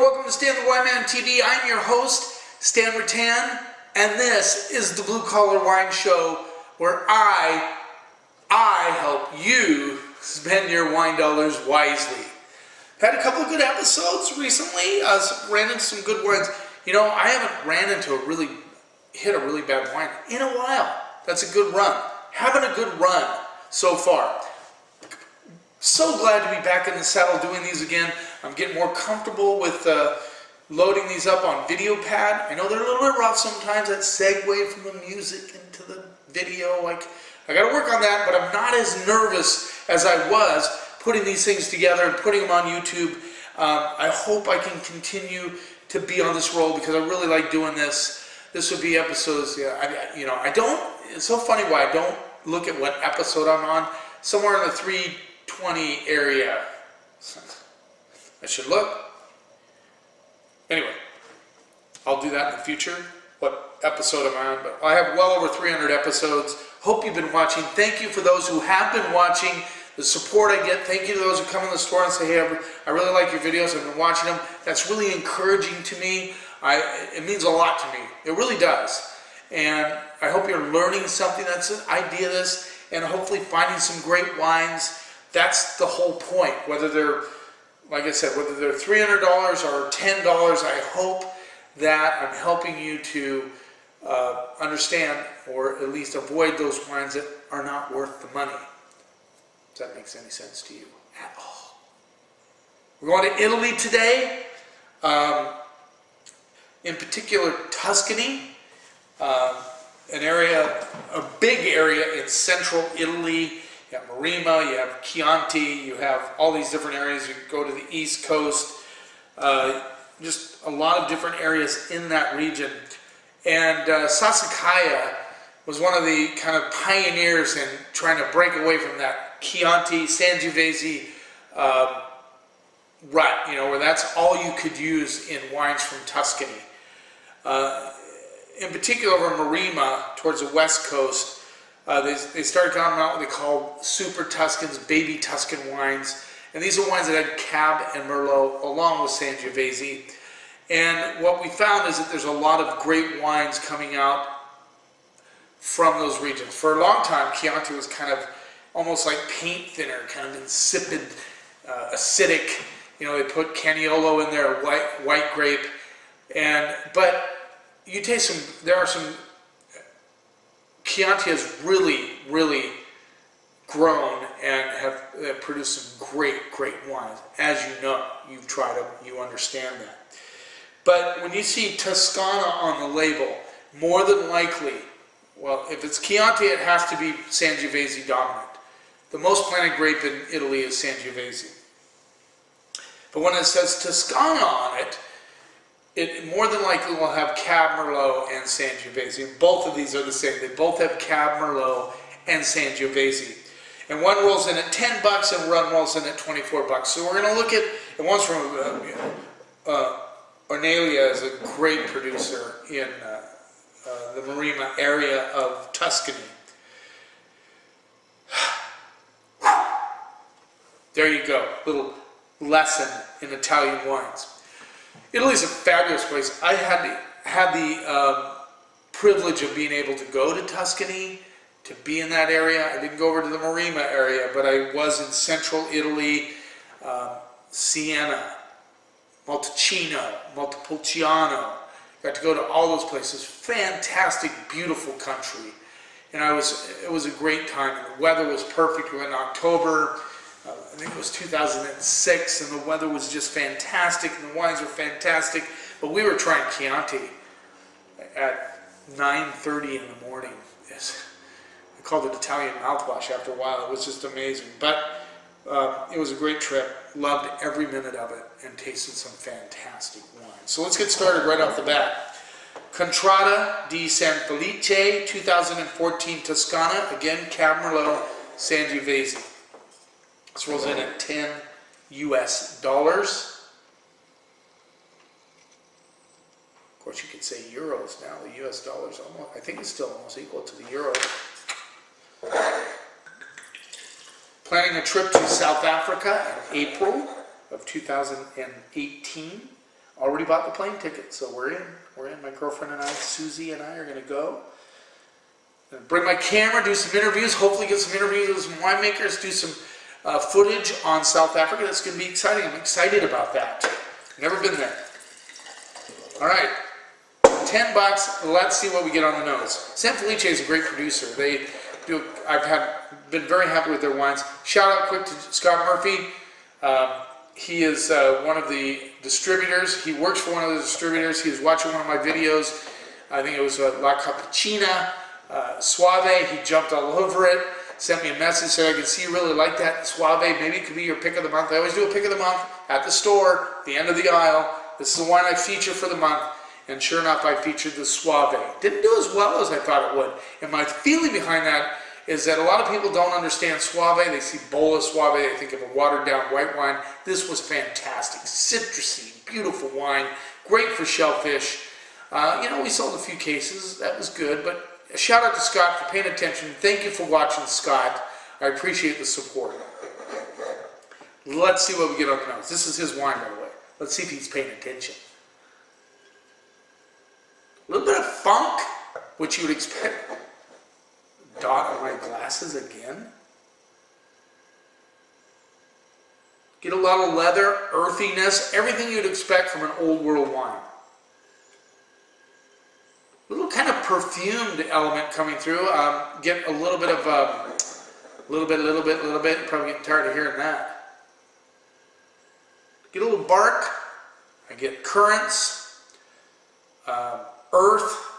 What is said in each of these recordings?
welcome to Stan the Wine Man TV. I'm your host, Stan Rattan, and this is the Blue Collar Wine Show, where I help you spend your wine dollars wisely. Had a couple of good episodes recently. Ran into some good wines. You know, I haven't hit a really bad wine in a while. That's a good run. Having a good run so far. So glad to be back in the saddle doing these again. I'm getting more comfortable with loading these up on video pad. I know they're a little bit rough sometimes, that segue from the music into the video. I got to work on that, but I'm not as nervous as I was putting these things together and putting them on YouTube. I hope I can continue to be on this roll because I really like doing this. This would be episodes. It's so funny why I don't look at what episode I'm on. Somewhere in the 320 area. I should look. Anyway, I'll do that in the future, what episode am I on. But I have well over 300 episodes. Hope you've been watching. Thank you for those who have been watching. The support I get. Thank you to those who come in the store and say, hey, I really like your videos. I've been watching them. That's really encouraging to me. It means a lot to me. It really does. And I hope you're learning something. That's the idea of this. And hopefully finding some great wines. That's the whole point. Whether they're, like I said, whether they're $300 or $10, I hope that I'm helping you to understand or at least avoid those wines that are not worth the money. If that makes any sense to you at all. We're going to Italy today. In particular, Tuscany. An area, a big area in central Italy. You have Maremma, you have Chianti, you have all these different areas. You go to the East Coast. Just a lot of different areas in that region. And Sassicaia was one of the kind of pioneers in trying to break away from that Chianti, Sangiovese rut, where that's all you could use in wines from Tuscany. In particular, over Maremma, towards the west coast, they started coming out what they call Super Tuscans, baby Tuscan wines. And these are wines that had Cab and Merlot along with Sangiovese. And what we found is that there's a lot of great wines coming out from those regions. For a long time, Chianti was kind of almost like paint thinner, kind of insipid, acidic. They put Caniolo in there, white grape. But you taste Chianti has really, really grown and have produced some great wines. As you know, you've tried them, you understand that. But when you see Toscana on the label, more than likely, well, if it's Chianti, it has to be Sangiovese dominant. The most planted grape in Italy is Sangiovese. But when it says Toscana on it, it more than likely will have Cab Merlot and Sangiovese. Both of these are the same. They both have Cab Merlot and Sangiovese. And one rolls in at $10 and one rolls in at $24. So we're going to look at, and one's from Ornelia is a great producer in the Maremma area of Tuscany. There you go, little lesson in Italian wines. Italy's a fabulous place. I had the privilege of being able to go to Tuscany, to be in that area. I didn't go over to the Maremma area, but I was in central Italy, Siena, Montalcino, Montepulciano. Got to go to all those places. Fantastic, beautiful country. And it was a great time. And the weather was perfect. We went in October. I think it was 2006, and the weather was just fantastic, and the wines were fantastic. But we were trying Chianti at 9:30 in the morning. I called it Italian mouthwash after a while. It was just amazing. But it was a great trip. Loved every minute of it, and tasted some fantastic wines. So let's get started right off the bat. Contrada di San Felice, 2014 Toscana. Again, Cab Merlot, Sangiovese. This rolls in at $10 US. Of course, you could say euros now. The US dollar's almost, I think it's still almost equal to the euro. Planning a trip to South Africa in April of 2018. already bought the plane ticket, so we're in. We're in. My girlfriend and I, Susie and I, are going to go. Bring my camera, do some interviews, hopefully get some interviews with some winemakers, do some footage on South Africa. That's going to be exciting. I'm excited about that. Never been there. All right, $10. Let's see what we get on the nose. San Felice is a great producer. They do. Been very happy with their wines. Shout out quick to Scott Murphy. He is one of the distributors. He works for one of the distributors. He was watching one of my videos. I think it was La Cappuccina. Suave, he jumped all over it, sent me a message, said, I can see you really like that Suave, maybe it could be your pick of the month. I always do a pick of the month at the store, the end of the aisle. This is the wine I feature for the month, and sure enough, I featured the Suave. Didn't do as well as I thought it would, and my feeling behind that is that a lot of people don't understand Suave. They see Bola Suave, they think of a watered down white wine. This was fantastic, citrusy, beautiful wine, great for shellfish. We sold a few cases, that was good, but a shout out to Scott for paying attention. Thank you for watching, Scott. I appreciate the support. Let's see what we get on the nose. This is his wine, by the way. Let's see if he's paying attention. A little bit of funk, which you would expect. Dot on my glasses again. Get a lot of leather, earthiness, everything you'd expect from an old world wine. Little kind of perfumed element coming through. Get a little bit of, little bit. Probably getting tired of hearing that. Get a little bark. I get currants, earth,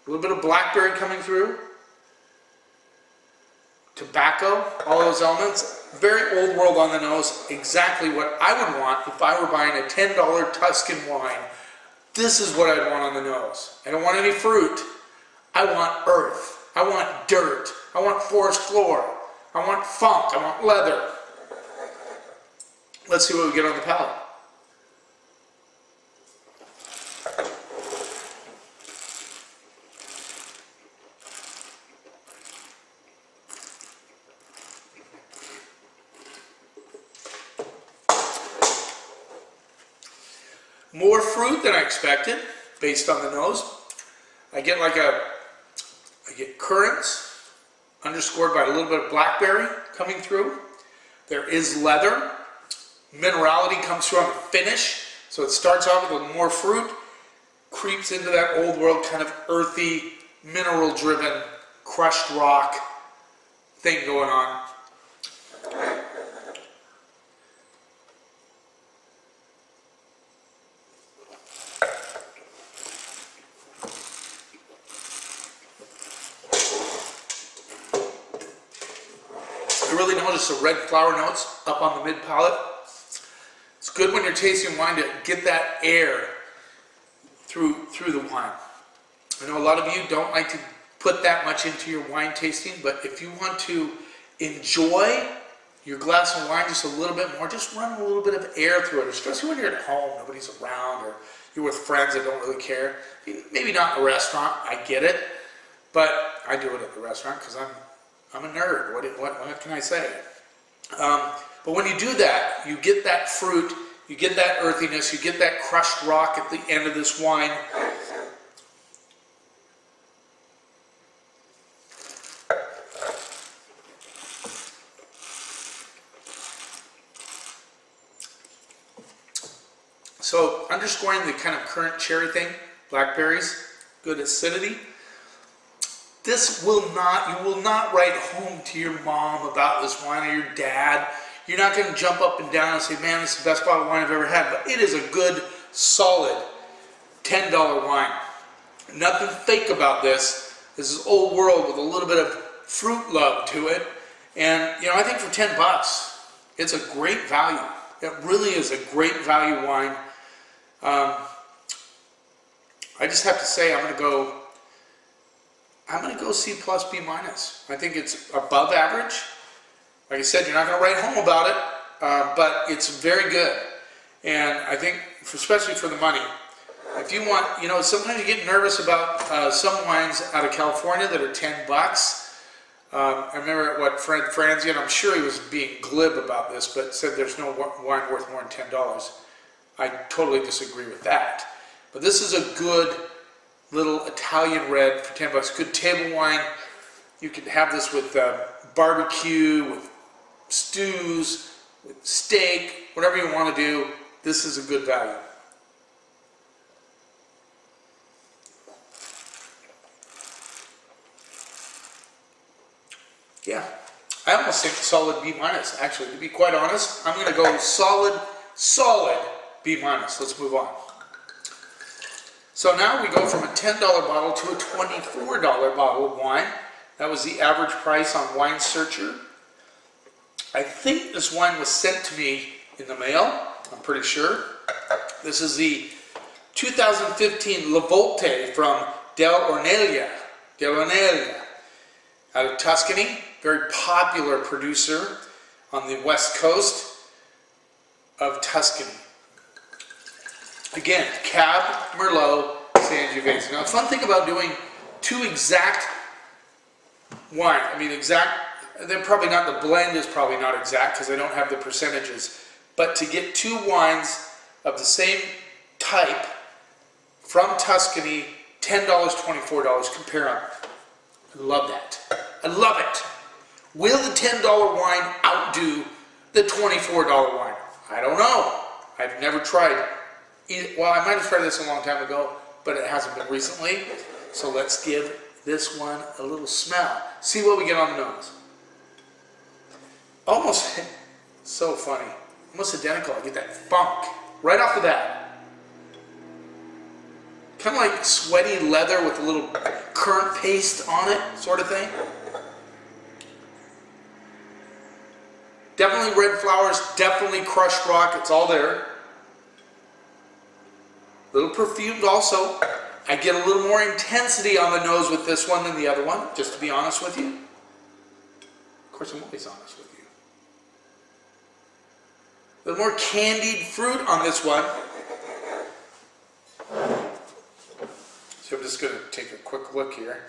a little bit of blackberry coming through, tobacco, all those elements. Very old world on the nose, exactly what I would want if I were buying a $10 Tuscan wine. This is what I'd want on the nose. I don't want any fruit. I want earth. I want dirt. I want forest floor. I want funk. I want leather. Let's see what we get on the palate. More fruit than I expected, based on the nose. I get currants, underscored by a little bit of blackberry coming through. There is leather. Minerality comes through on the finish. So it starts off with a little more fruit, creeps into that old world kind of earthy, mineral-driven, crushed rock thing going on. I really notice the red flower notes up on the mid palate. It's good when you're tasting wine to get that air through the wine. I know a lot of you don't like to put that much into your wine tasting, but if you want to enjoy your glass of wine just a little bit more, just run a little bit of air through it, especially when you're at home, nobody's around, or you're with friends that don't really care. Maybe not in a restaurant, I get it, but I do it at the restaurant because I'm a nerd. What can I say? But when you do that, you get that fruit, you get that earthiness, you get that crushed rock at the end of this wine. So underscoring the kind of currant cherry thing, blackberries, good acidity. This will not, you will not write home to your mom about this wine or your dad. You're not going to jump up and down and say, man, this is the best bottle of wine I've ever had. But it is a good, solid $10 wine. Nothing fake about this. This is old world with a little bit of fruit love to it. And, I think for $10, it's a great value. It really is a great value wine. I just have to say, I'm going to go C plus, B minus. I think it's above average. Like I said, you're not going to write home about it, but it's very good. And I think, especially for the money, if you want, sometimes you get nervous about some wines out of California that are $10. I remember what Fred Franzi, and I'm sure he was being glib about this, but said there's no wine worth more than $10. I totally disagree with that. But this is a good little Italian red for $10. Good table wine. You can have this with barbecue, with stews, with steak, whatever you want to do. This is a good value. Yeah, I almost think solid B minus. Actually, to be quite honest, I'm going to go solid B minus. Let's move on. So now we go from a $10 bottle to a $24 bottle of wine. That was the average price on Wine Searcher. I think this wine was sent to me in the mail. I'm pretty sure. This is the 2015 La Volte from Dell'Ornelia out of Tuscany. Very popular producer on the west coast of Tuscany. Again, Cab, Merlot, Sangiovese. Now, the fun thing about doing two exact wine, they're probably not, the blend is probably not exact because I don't have the percentages, but to get two wines of the same type from Tuscany, $10, $24, compare them. I love that. I love it. Will the $10 wine outdo the $24 wine? I don't know. I've never tried. Well, I might have tried this a long time ago, but it hasn't been recently. So let's give this one a little smell. See what we get on the nose. Almost, so funny. Almost identical. I get that funk right off the bat. Kind of like sweaty leather with a little currant paste on it, sort of thing. Definitely red flowers, definitely crushed rock, it's all there. A little perfumed also. I get a little more intensity on the nose with this one than the other one, just to be honest with you. Of course, I'm always honest with you. A little more candied fruit on this one. So I'm just going to take a quick look here.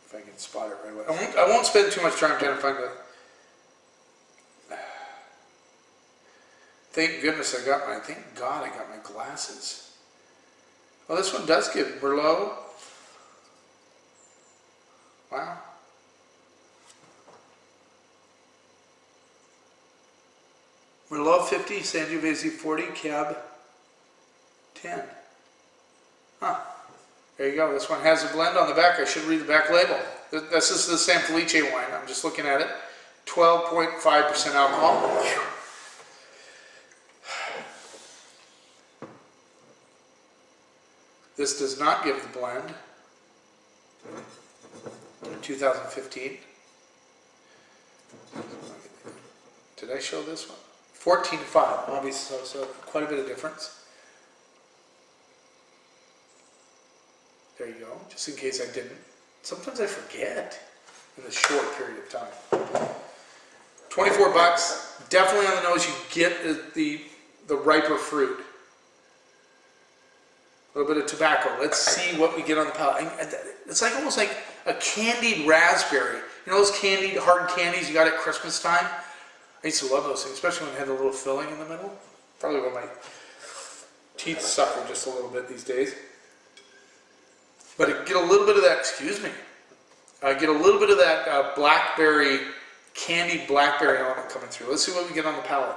If I can spot it right away. I won't spend too much time trying to find the... Thank goodness thank God I got my glasses. Well, this one does give Merlot. Wow. Merlot 50, Sangiovese 40, Cab 10. Huh. There you go. This one has a blend on the back. I should read the back label. This is the San Felice wine. I'm just looking at it. 12.5% alcohol. This does not give the blend. 2015. Did I show this one? 14.5. Obviously, so quite a bit of difference. There you go, just in case I didn't. Sometimes I forget in this short period of time. 24 bucks, definitely on the nose. You get the riper fruit. A little bit of tobacco. Let's see what we get on the palate. It's like almost like a candied raspberry. You know those candied hard candies you got at Christmas time? I used to love those things, especially when they had the little filling in the middle. Probably when my teeth suffer just a little bit these days. But I get a little bit of that, excuse me, I get a little bit of that blackberry, candied blackberry element coming through. Let's see what we get on the palate.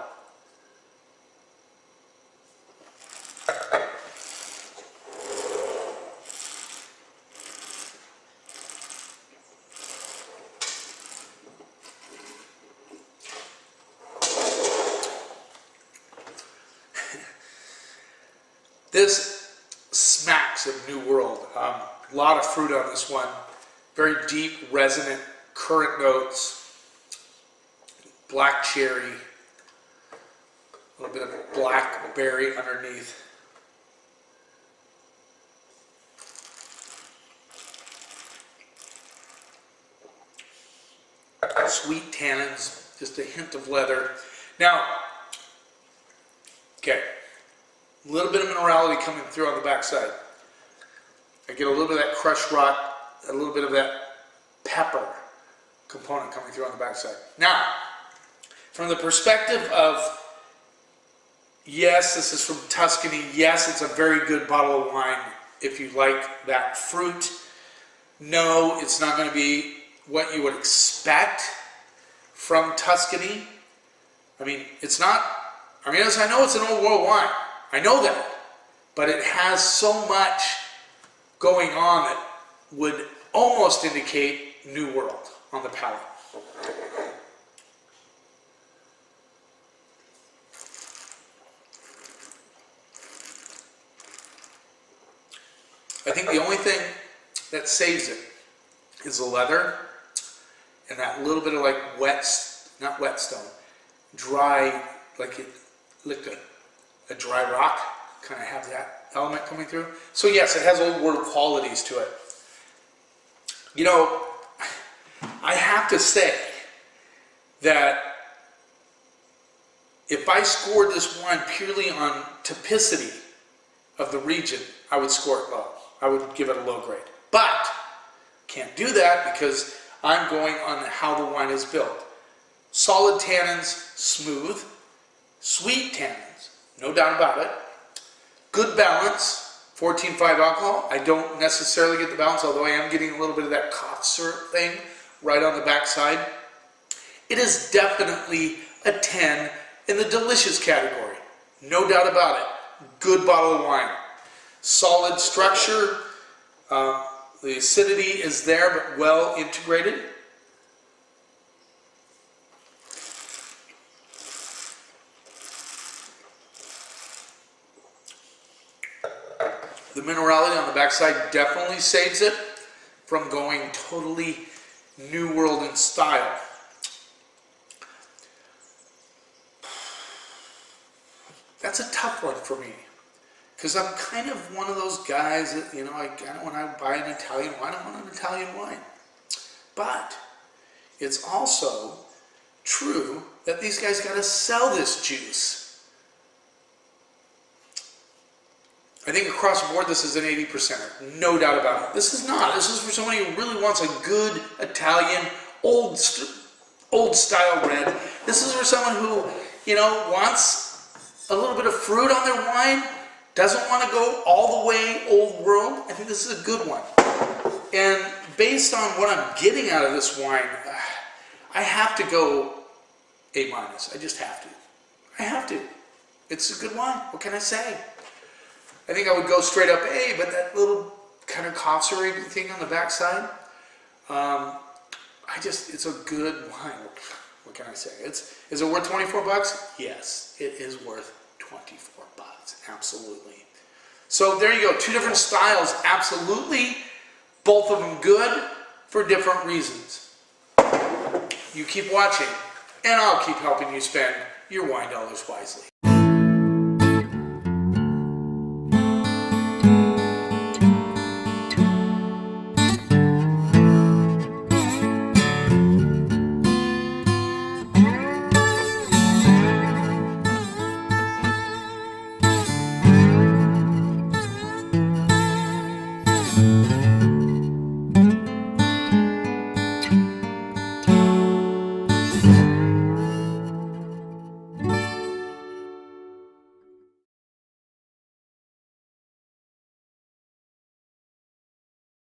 This smacks of New World. A lot of fruit on this one. Very deep, resonant, currant notes. Black cherry. A little bit of blackberry underneath. Sweet tannins, just a hint of leather. Now, okay. A little bit of minerality coming through on the backside. I get a little bit of that crushed rock, a little bit of that pepper component coming through on the backside. Now, from the perspective of, yes, this is from Tuscany. Yes, it's a very good bottle of wine if you like that fruit. No, it's not going to be what you would expect from Tuscany. I mean, it's not, I mean, I know it's an old world wine. I know that. But it has so much going on that would almost indicate New World on the palate. I think the only thing that saves it is the leather and that little bit of like not whetstone, dry, like a dry rock, kind of have that element coming through. So yes, it has old world qualities to it. You know, I have to say that if I scored this wine purely on typicity of the region, I would score it low. I would give it a low grade. But can't do that because I'm going on how the wine is built. Solid tannins, smooth, sweet tannins, no doubt about it. Good balance, 14.5 alcohol. I don't necessarily get the balance, although I am getting a little bit of that cough syrup thing right on the backside. It is definitely a 10 in the delicious category. No doubt about it. Good bottle of wine. Solid structure. The acidity is there, but well integrated. The minerality on the backside definitely saves it from going totally New World in style. That's a tough one for me. Because I'm kind of one of those guys that, you know, when I buy an Italian wine, I want an Italian wine. But it's also true that these guys got to sell this juice. I think across the board this is an 80%er, no doubt about it. This is not. This is for somebody who really wants a good Italian, old style red. This is for someone who, you know, wants a little bit of fruit on their wine, doesn't want to go all the way old world. I think this is a good one. And based on what I'm getting out of this wine, I have to go A-. I just have to. I have to. It's a good wine. What can I say? I think I would go straight up A, but that little kind of cough-syrup thing on the backside, it's a good wine. What can I say? Is it worth 24 bucks? Yes, it is worth 24 bucks. Absolutely. So there you go. Two different styles. Absolutely. Both of them good for different reasons. You keep watching, and I'll keep helping you spend your wine dollars wisely.